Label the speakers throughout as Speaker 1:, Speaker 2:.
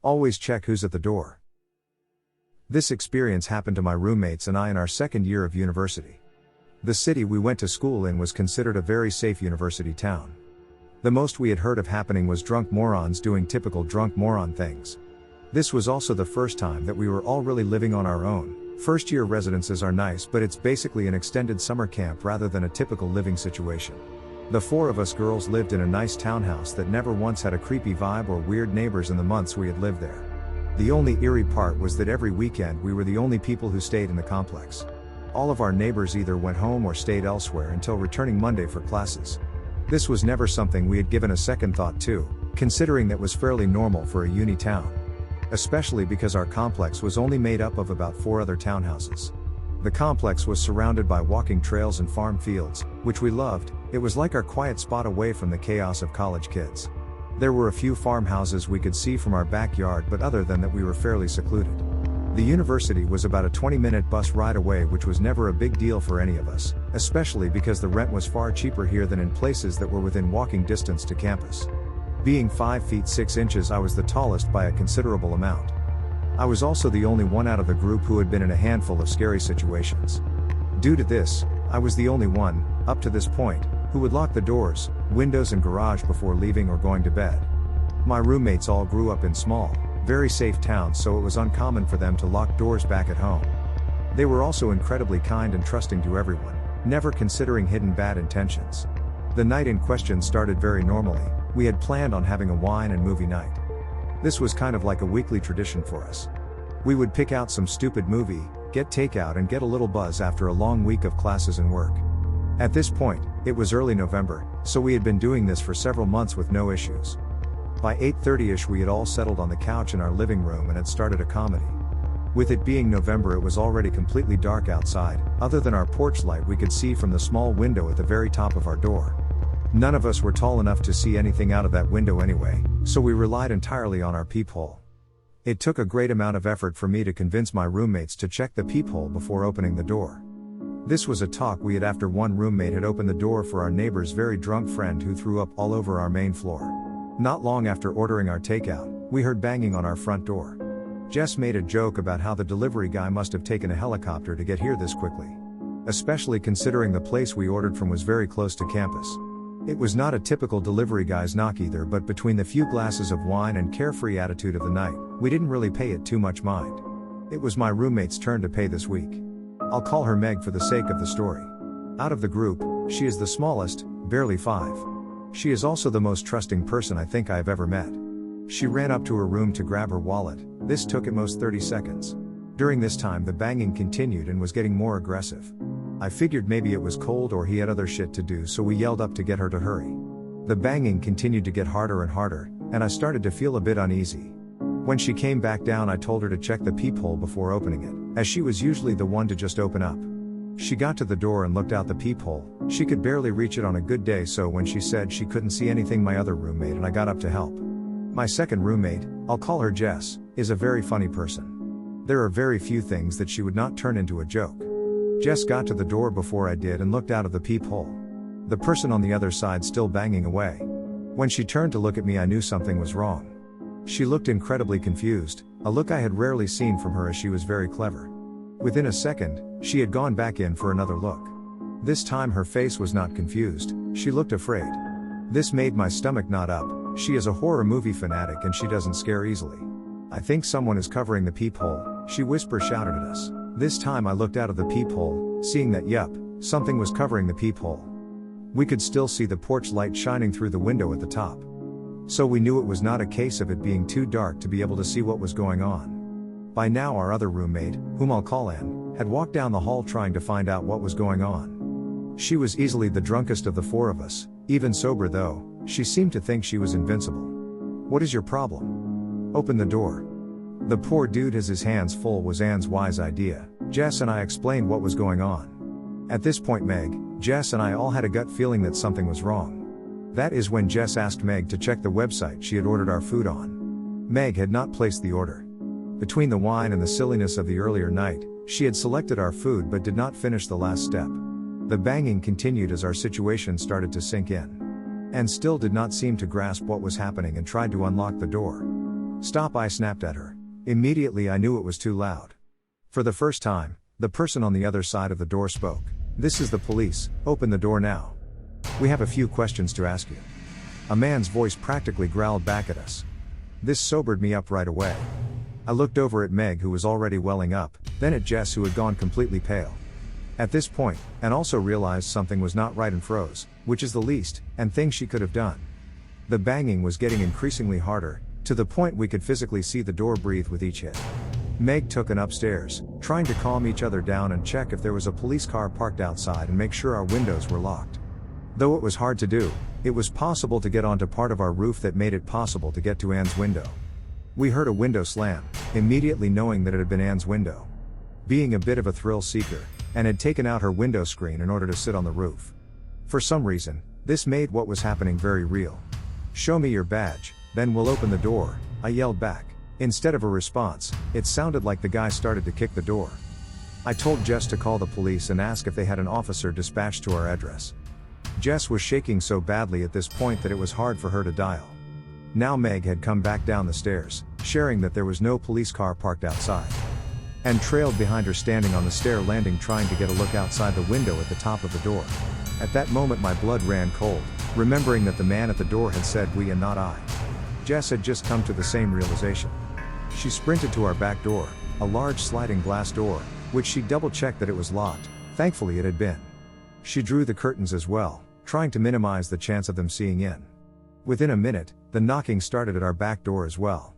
Speaker 1: Always check who's at the door. This experience happened to my roommates and I in our second year of university. The city we went to school in was considered a very safe university town. The most we had heard of happening was drunk morons doing typical drunk moron things. This was also the first time that we were all really living on our own. First-year residences are nice, but it's basically an extended summer camp rather than a typical living situation. The four of us girls lived in a nice townhouse that never once had a creepy vibe or weird neighbors in the months we had lived there. The only eerie part was that every weekend we were the only people who stayed in the complex. All of our neighbors either went home or stayed elsewhere until returning Monday for classes. This was never something we had given a second thought to, considering that was fairly normal for a uni town. Especially because our complex was only made up of about 4 other townhouses. The complex was surrounded by walking trails and farm fields, which we loved. It was like our quiet spot away from the chaos of college kids. There were a few farmhouses we could see from our backyard, but other than that we were fairly secluded. The university was about a 20-minute bus ride away, which was never a big deal for any of us, especially because the rent was far cheaper here than in places that were within walking distance to campus. Being 5 feet 6 inches, I was the tallest by a considerable amount. I was also the only one out of the group who had been in a handful of scary situations. Due to this, I was the only one, up to this point, who would lock the doors, windows and garage before leaving or going to bed. My roommates all grew up in small, very safe towns, so it was uncommon for them to lock doors back at home. They were also incredibly kind and trusting to everyone, never considering hidden bad intentions. The night in question started very normally. We had planned on having a wine and movie night. This was kind of like a weekly tradition for us. We would pick out some stupid movie, get takeout and get a little buzz after a long week of classes and work. At this point, it was early November, so we had been doing this for several months with no issues. By 8:30ish we had all settled on the couch in our living room and had started a comedy. With it being November, it was already completely dark outside, other than our porch light we could see from the small window at the very top of our door. None of us were tall enough to see anything out of that window anyway, so we relied entirely on our peephole. It took a great amount of effort for me to convince my roommates to check the peephole before opening the door. This was a talk we had after one roommate had opened the door for our neighbor's very drunk friend who threw up all over our main floor. Not long after ordering our takeout, we heard banging on our front door. Jess made a joke about how the delivery guy must have taken a helicopter to get here this quickly. Especially considering the place we ordered from was very close to campus. It was not a typical delivery guy's knock either, but between the few glasses of wine and carefree attitude of the night, we didn't really pay it too much mind. It was my roommate's turn to pay this week. I'll call her Meg for the sake of the story. Out of the group, she is the smallest, barely 5. She is also the most trusting person I think I have ever met. She ran up to her room to grab her wallet. This took at most 30 seconds. During this time the banging continued and was getting more aggressive. I figured maybe it was cold or he had other shit to do, so we yelled up to get her to hurry. The banging continued to get harder and harder, and I started to feel a bit uneasy. When she came back down I told her to check the peephole before opening it, as she was usually the one to just open up. She got to the door and looked out the peephole. She could barely reach it on a good day, so when she said she couldn't see anything, my other roommate and I got up to help. My second roommate, I'll call her Jess, is a very funny person. There are very few things that she would not turn into a joke. Jess got to the door before I did and looked out of the peephole. The person on the other side still banging away. When she turned to look at me I knew something was wrong. She looked incredibly confused, a look I had rarely seen from her, as she was very clever. Within a second, she had gone back in for another look. This time her face was not confused, she looked afraid. This made my stomach knot up. She is a horror movie fanatic and she doesn't scare easily. I think someone is covering the peephole, she shouted at us. This time I looked out of the peephole, seeing that something was covering the peephole. We could still see the porch light shining through the window at the top. So we knew it was not a case of it being too dark to be able to see what was going on. By now our other roommate, whom I'll call Ann, had walked down the hall trying to find out what was going on. She was easily the drunkest of the 4 of us, even sober though, she seemed to think she was invincible. "What is your problem? Open the door." "The poor dude has his hands full," was Ann's wise idea. Jess and I explained what was going on. At this point Meg, Jess and I all had a gut feeling that something was wrong. That is when Jess asked Meg to check the website she had ordered our food on. Meg had not placed the order. Between the wine and the silliness of the earlier night, she had selected our food but did not finish the last step. The banging continued as our situation started to sink in. And still did not seem to grasp what was happening and tried to unlock the door. Stop, I snapped at her. Immediately I knew it was too loud. For the first time, the person on the other side of the door spoke. This is the police, open the door now. We have a few questions to ask you. A man's voice practically growled back at us. This sobered me up right away. I looked over at Meg, who was already welling up, then at Jess, who had gone completely pale. At this point, and also realized something was not right and froze, which is the least, and thing she could have done. The banging was getting increasingly harder, to the point we could physically see the door breathe with each hit. Meg took an upstairs, trying to calm each other down and check if there was a police car parked outside and make sure our windows were locked. Though it was hard to do, it was possible to get onto part of our roof that made it possible to get to Anne's window. We heard a window slam, immediately knowing that it had been Anne's window. Being a bit of a thrill seeker, Anne had taken out her window screen in order to sit on the roof. For some reason, this made what was happening very real. Show me your badge, then we'll open the door, I yelled back. Instead of a response, it sounded like the guy started to kick the door. I told Jess to call the police and ask if they had an officer dispatched to our address. Jess was shaking so badly at this point that it was hard for her to dial. Now Meg had come back down the stairs, sharing that there was no police car parked outside. And trailed behind her, standing on the stair landing, trying to get a look outside the window at the top of the door. At that moment my blood ran cold, remembering that the man at the door had said we and not I. Jess had just come to the same realization. She sprinted to our back door, a large sliding glass door, which she double-checked that it was locked. Thankfully it had been. She drew the curtains as well, trying to minimize the chance of them seeing in. Within a minute, the knocking started at our back door as well.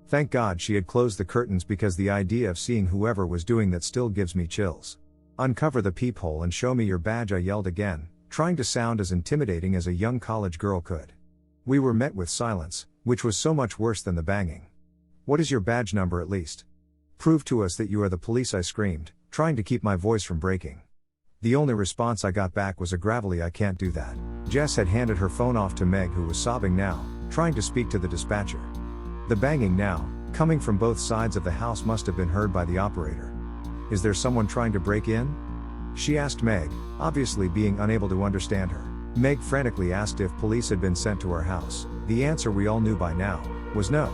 Speaker 1: Thank God she had closed the curtains, because the idea of seeing whoever was doing that still gives me chills. Uncover the peephole and show me your badge, I yelled again, trying to sound as intimidating as a young college girl could. We were met with silence, which was so much worse than the banging. What is your badge number at least? Prove to us that you are the police, I screamed, trying to keep my voice from breaking. The only response I got back was a gravelly I can't do that. Jess had handed her phone off to Meg, who was sobbing now, trying to speak to the dispatcher. The banging now, coming from both sides of the house, must have been heard by the operator. Is there someone trying to break in? She asked Meg, obviously being unable to understand her. Meg frantically asked if police had been sent to our house. The answer we all knew by now was no.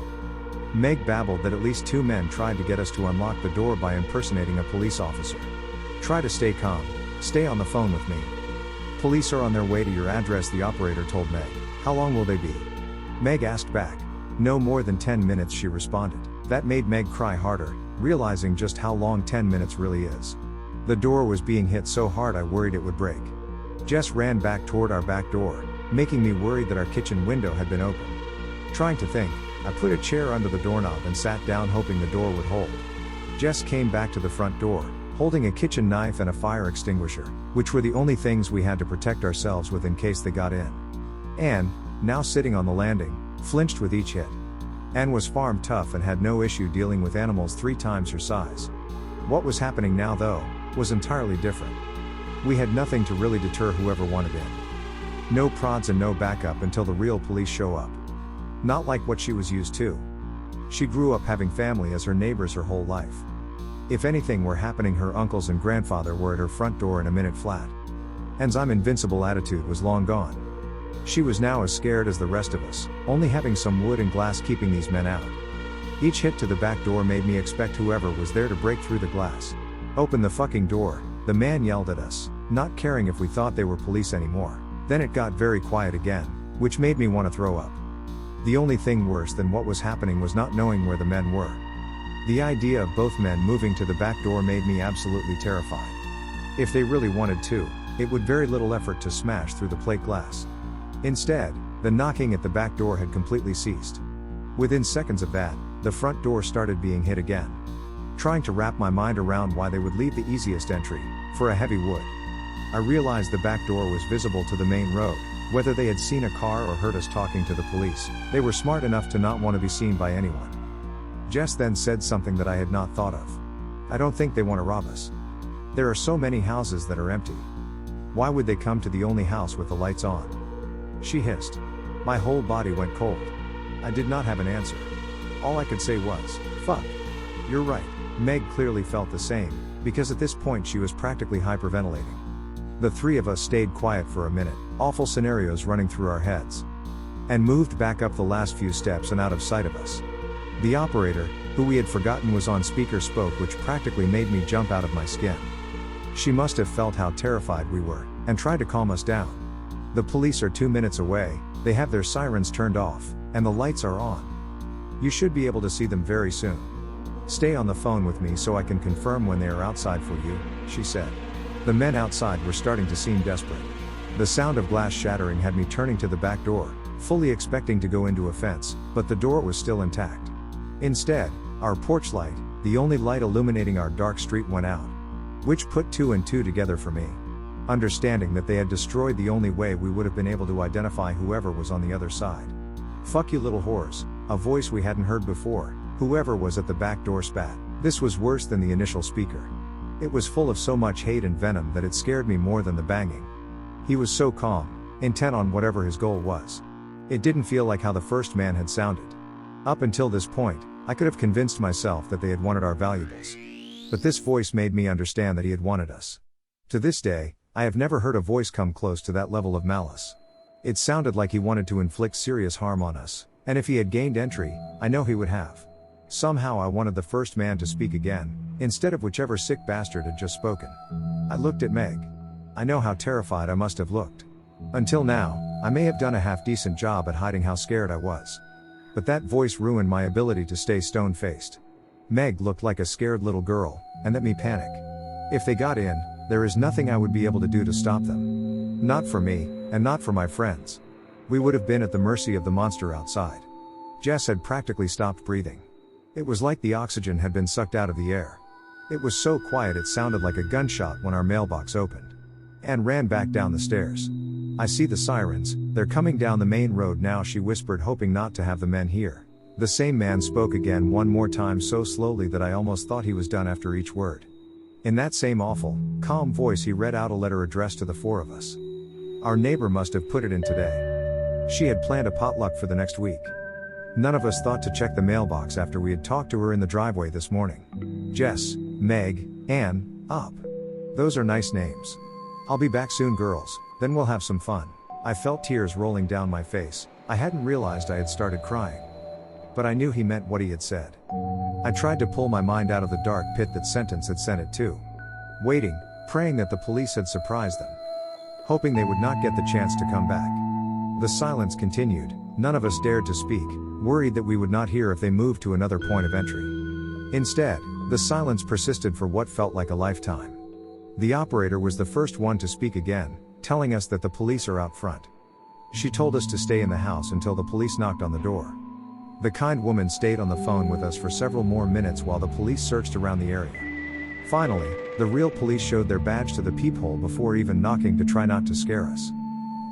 Speaker 1: Meg babbled that at least 2 men tried to get us to unlock the door by impersonating a police officer. Try to stay calm, stay on the phone with me. Police are on their way to your address, the operator told Meg. How long will they be? Meg asked back. No more than 10 minutes, she responded. That made Meg cry harder, realizing just how long 10 minutes really is. The door was being hit so hard I worried it would break. Jess ran back toward our back door, making me worried that our kitchen window had been open. Trying to think, I put a chair under the doorknob and sat down, hoping the door would hold. Jess came back to the front door, holding a kitchen knife and a fire extinguisher, which were the only things we had to protect ourselves with in case they got in. Anne, now sitting on the landing, flinched with each hit. Anne was farm tough and had no issue dealing with animals 3 times her size. What was happening now, though, was entirely different. We had nothing to really deter whoever wanted in. No prods and no backup until the real police show up. Not like what she was used to. She grew up having family as her neighbors her whole life. If anything were happening, her uncles and grandfather were at her front door in a minute flat. Anne's I'm invincible attitude was long gone. She was now as scared as the rest of us, only having some wood and glass keeping these men out. Each hit to the back door made me expect whoever was there to break through the glass. Open the fucking door, the man yelled at us, not caring if we thought they were police anymore. Then it got very quiet again, which made me want to throw up. The only thing worse than what was happening was not knowing where the men were. The idea of both men moving to the back door made me absolutely terrified. If they really wanted to, it would very little effort to smash through the plate glass. Instead, the knocking at the back door had completely ceased. Within seconds of that, the front door started being hit again. Trying to wrap my mind around why they would leave the easiest entry, for a heavy wood. I realized the back door was visible to the main road. Whether they had seen a car or heard us talking to the police, they were smart enough to not want to be seen by anyone. Jess then said something that I had not thought of. I don't think they want to rob us. There are so many houses that are empty. Why would they come to the only house with the lights on? She hissed. My whole body went cold. I did not have an answer. All I could say was, fuck. You're right. Meg clearly felt the same, because at this point she was practically hyperventilating. The 3 of us stayed quiet for a minute, awful scenarios running through our heads. And moved back up the last few steps and out of sight of us. The operator, who we had forgotten was on speaker, spoke, which practically made me jump out of my skin. She must have felt how terrified we were, and tried to calm us down. The police are 2 minutes away, they have their sirens turned off, and the lights are on. You should be able to see them very soon. Stay on the phone with me so I can confirm when they are outside for you, she said. The men outside were starting to seem desperate. The sound of glass shattering had me turning to the back door, fully expecting to go into a fence, but the door was still intact. Instead, our porch light, the only light illuminating our dark street, went out. Which put 2 and 2 together for me. Understanding that they had destroyed the only way we would have been able to identify whoever was on the other side. "Fuck you little whores," a voice we hadn't heard before, whoever was at the back door spat. This was worse than the initial speaker. It was full of so much hate and venom that it scared me more than the banging. He was so calm, intent on whatever his goal was. It didn't feel like how the first man had sounded. Up until this point, I could have convinced myself that they had wanted our valuables. But this voice made me understand that he had wanted us. To this day, I have never heard a voice come close to that level of malice. It sounded like he wanted to inflict serious harm on us, and if he had gained entry, I know he would have. Somehow I wanted the first man to speak again, instead of whichever sick bastard had just spoken. I looked at Meg. I know how terrified I must have looked. Until now, I may have done a half-decent job at hiding how scared I was. But that voice ruined my ability to stay stone-faced. Meg looked like a scared little girl, and that me panic. If they got in, there is nothing I would be able to do to stop them. Not for me, and not for my friends. We would have been at the mercy of the monster outside. Jess had practically stopped breathing. It was like the oxygen had been sucked out of the air. It was so quiet it sounded like a gunshot when our mailbox opened. Anne ran back down the stairs. "I see the sirens, they're coming down the main road now," she whispered, hoping not to have the men hear. The same man spoke again one more time, so slowly that I almost thought he was done after each word. In that same awful, calm voice he read out a letter addressed to the 4 of us. Our neighbor must have put it in today. She had planned a potluck for the next week. None of us thought to check the mailbox after we had talked to her in the driveway this morning. Jess, Meg, Anne, up. Those are nice names. "I'll be back soon, girls, then we'll have some fun." I felt tears rolling down my face. I hadn't realized I had started crying. But I knew he meant what he had said. I tried to pull my mind out of the dark pit that sentence had sent it to. Waiting, praying that the police had surprised them. Hoping they would not get the chance to come back. The silence continued, none of us dared to speak, worried that we would not hear if they moved to another point of entry. Instead, the silence persisted for what felt like a lifetime. The operator was the first one to speak again, telling us that the police are out front. She told us to stay in the house until the police knocked on the door. The kind woman stayed on the phone with us for several more minutes while the police searched around the area. Finally, the real police showed their badge to the peephole before even knocking to try not to scare us.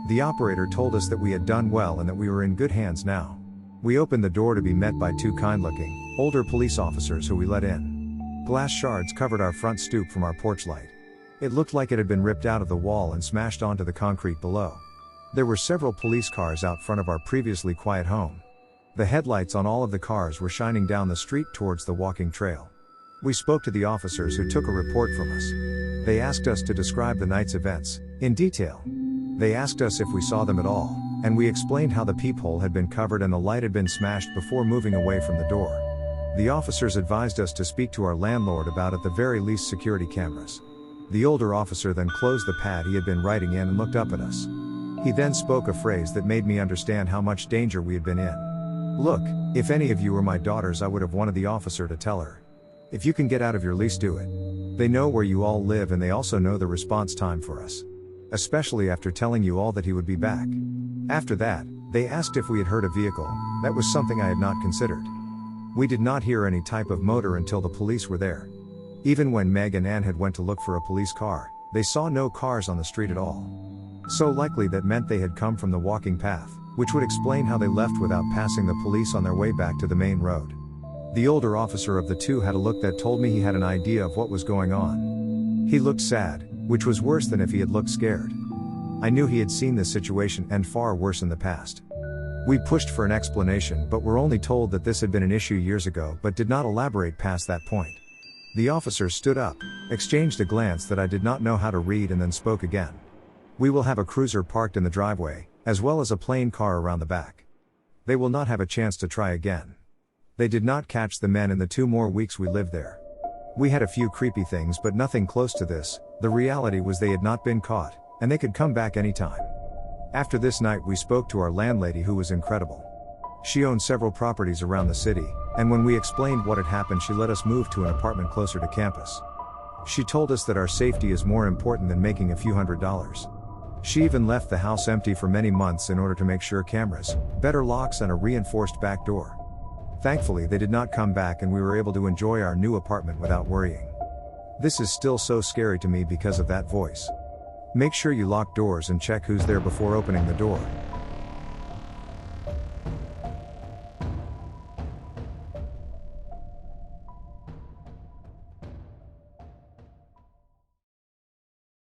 Speaker 1: The operator told us that we had done well and that we were in good hands now. We opened the door to be met by 2 kind-looking, older police officers who we let in. Glass shards covered our front stoop from our porch light. It looked like it had been ripped out of the wall and smashed onto the concrete below. There were several police cars out front of our previously quiet home. The headlights on all of the cars were shining down the street towards the walking trail. We spoke to the officers who took a report from us. They asked us to describe the night's events, in detail. They asked us if we saw them at all, and we explained how the peephole had been covered and the light had been smashed before moving away from the door. The officers advised us to speak to our landlord about at the very least security cameras. The older officer then closed the pad he had been writing in and looked up at us. He then spoke a phrase that made me understand how much danger we had been in. "Look, if any of you were my daughters, I would have wanted the officer to tell her. If you can get out of your lease, do it. They know where you all live and they also know the response time for us. Especially after telling you all that he would be back." After that, they asked if we had heard a vehicle. That was something I had not considered. We did not hear any type of motor until the police were there. Even when Meg and Ann had went to look for a police car, they saw no cars on the street at all. So likely that meant they had come from the walking path, which would explain how they left without passing the police on their way back to the main road. The older officer of the 2 had a look that told me he had an idea of what was going on. He looked sad, which was worse than if he had looked scared. I knew he had seen this situation and far worse in the past. We pushed for an explanation but were only told that this had been an issue years ago but did not elaborate past that point. The officer stood up, exchanged a glance that I did not know how to read and then spoke again. "We will have a cruiser parked in the driveway, as well as a plain car around the back. They will not have a chance to try again. They did not catch the men in the 2 more weeks we lived there. We had a few creepy things but nothing close to this. The reality was they had not been caught, and they could come back anytime. After this night we spoke to our landlady, who was incredible. She owned several properties around the city, and when we explained what had happened, she let us move to an apartment closer to campus. She told us that our safety is more important than making a few $100s. She even left the house empty for many months in order to make sure cameras, better locks, and a reinforced back door. Thankfully they did not come back, and we were able to enjoy our new apartment without worrying. This is still so scary to me because of that voice. Make sure you lock doors and check who's there before opening the door.